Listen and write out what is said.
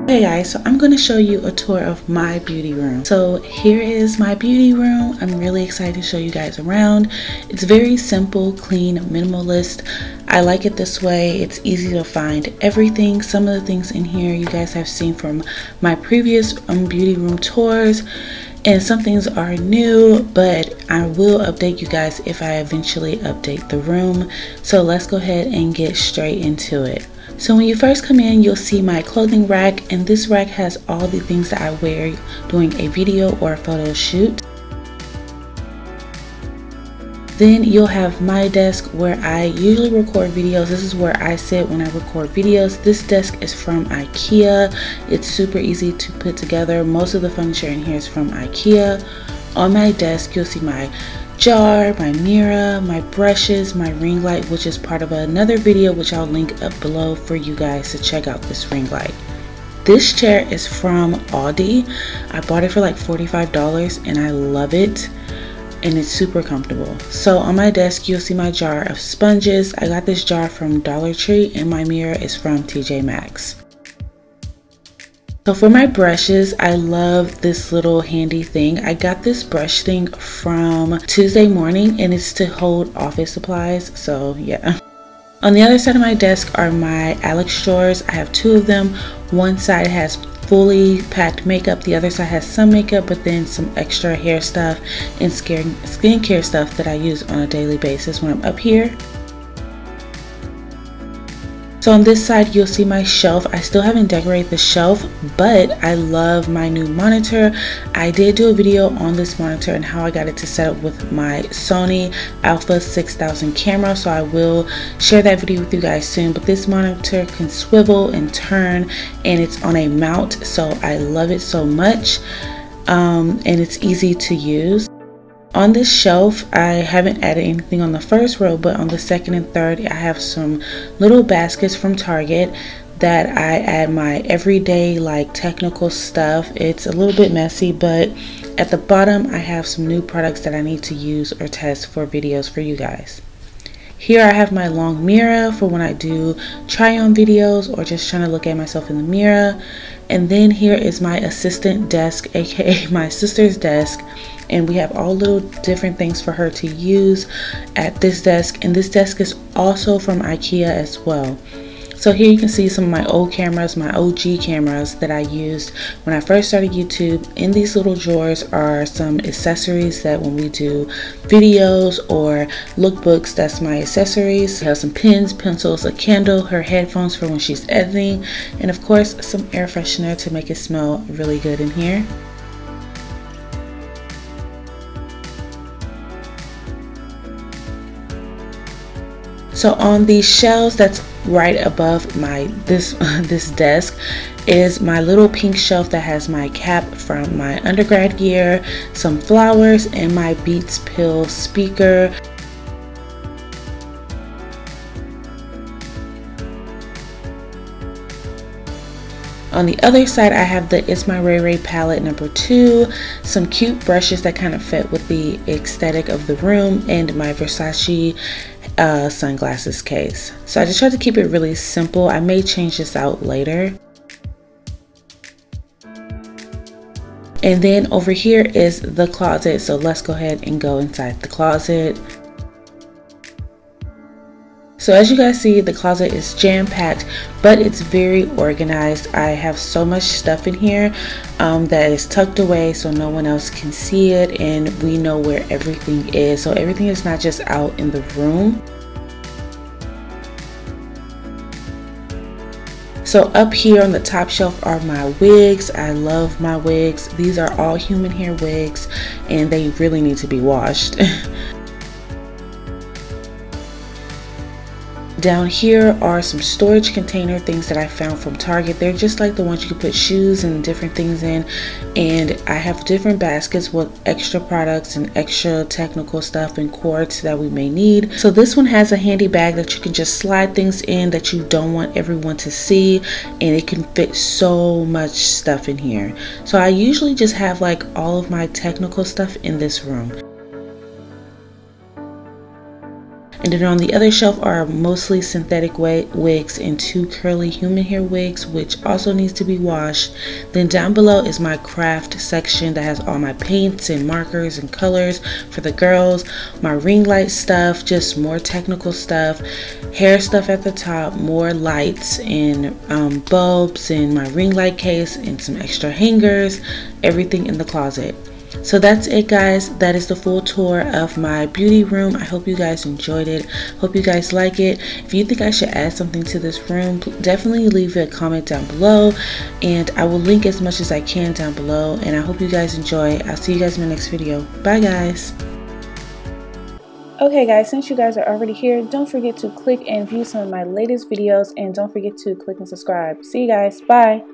Hey guys, so I'm going to show you a tour of my beauty room. So here is my beauty room. I'm really excited to show you guys around. It's very simple, clean, minimalist. I like it this way. It's easy to find everything. Some of the things in here you guys have seen from my previous beauty room tours, and some things are new, but I will update you guys if I eventually update the room. So let's go ahead and get straight into it. So when you first come in, you'll see my clothing rack, and this rack has all the things that I wear doing a video or a photo shoot. Then you'll have my desk where I usually record videos. This is where I sit when I record videos. This desk is from IKEA. It's super easy to put together. Most of the furniture in here is from IKEA. On my desk, you'll see my jar, my mirror, my brushes, my ring light, which is part of another video which I'll link up below for you guys to check out this ring light. This chair is from Aldi. I bought it for like $45 and I love it, and it's super comfortable. So on my desk you'll see my jar of sponges. I got this jar from Dollar Tree, and my mirror is from TJ Maxx. So for my brushes, I love this little handy thing. I got this brush thing from Tuesday Morning, and it's to hold office supplies, so yeah. On the other side of my desk are my Alex drawers. I have two of them. One side has fully packed makeup, the other side has some makeup, but then some extra hair stuff and skincare stuff that I use on a daily basis when I'm up here. So on this side you'll see my shelf. I still haven't decorated the shelf, but I love my new monitor. I did do a video on this monitor and how I got it to set up with my Sony ALPHA 6000 camera, so I will share that video with you guys soon. But this monitor can swivel and turn, and it's on a mount, so I love it so much, and it's easy to use. On this shelf, I haven't added anything on the first row, but on the second and third, I have some little baskets from Target that I add my everyday like technical stuff. It's a little bit messy, but at the bottom, I have some new products that I need to use or test for videos for you guys. Here I have my long mirror for when I do try on videos or just trying to look at myself in the mirror. And then here is my assistant desk, aka my sister's desk, and we have all little different things for her to use at this desk. And this desk is also from IKEA as well. So here you can see some of my old cameras, my OG cameras that I used when I first started YouTube. In these little drawers are some accessories that when we do videos or lookbooks, that's my accessories. I have some pens, pencils, a candle, her headphones for when she's editing, and of course some air freshener to make it smell really good in here. So on these shelves that's right above this desk is my little pink shelf that has my cap from my undergrad year, some flowers, and my Beats Pill speaker. On the other side, I have the It's My Ray Ray palette number 2, some cute brushes that kind of fit with the aesthetic of the room, and my Versace sunglasses case. So I just tried to keep it really simple. I may change this out later. And then over here is the closet, so let's go ahead and go inside the closet. So as you guys see, the closet is jam-packed, but it's very organized. I have so much stuff in here that is tucked away so no one else can see it, and we know where everything is. So everything is not just out in the room. So up here on the top shelf are my wigs. I love my wigs. These are all human hair wigs, and they really need to be washed. Down here are some storage container things that I found from Target. They're just like the ones you can put shoes and different things in, and I have different baskets with extra products and extra technical stuff and cords that we may need. So this one has a handy bag that you can just slide things in that you don't want everyone to see, and it can fit so much stuff in here. So I usually just have like all of my technical stuff in this room. And then on the other shelf are mostly synthetic wigs and 2 curly human hair wigs, which also needs to be washed. Then down below is my craft section that has all my paints and markers and colors for the girls, my ring light stuff, just more technical stuff, hair stuff at the top, more lights and bulbs, and my ring light case and some extra hangers, everything in the closet. So that's it, guys. That is the full tour of my beauty room. I hope you guys enjoyed it. Hope you guys like it. If you think I should add something to this room, definitely leave a comment down below, and I will link as much as I can down below. And I hope you guys enjoy. I'll see you guys in my next video. Bye, guys. Okay, guys, since you guys are already here, don't forget to click and view some of my latest videos, and don't forget to click and subscribe. See you guys. Bye.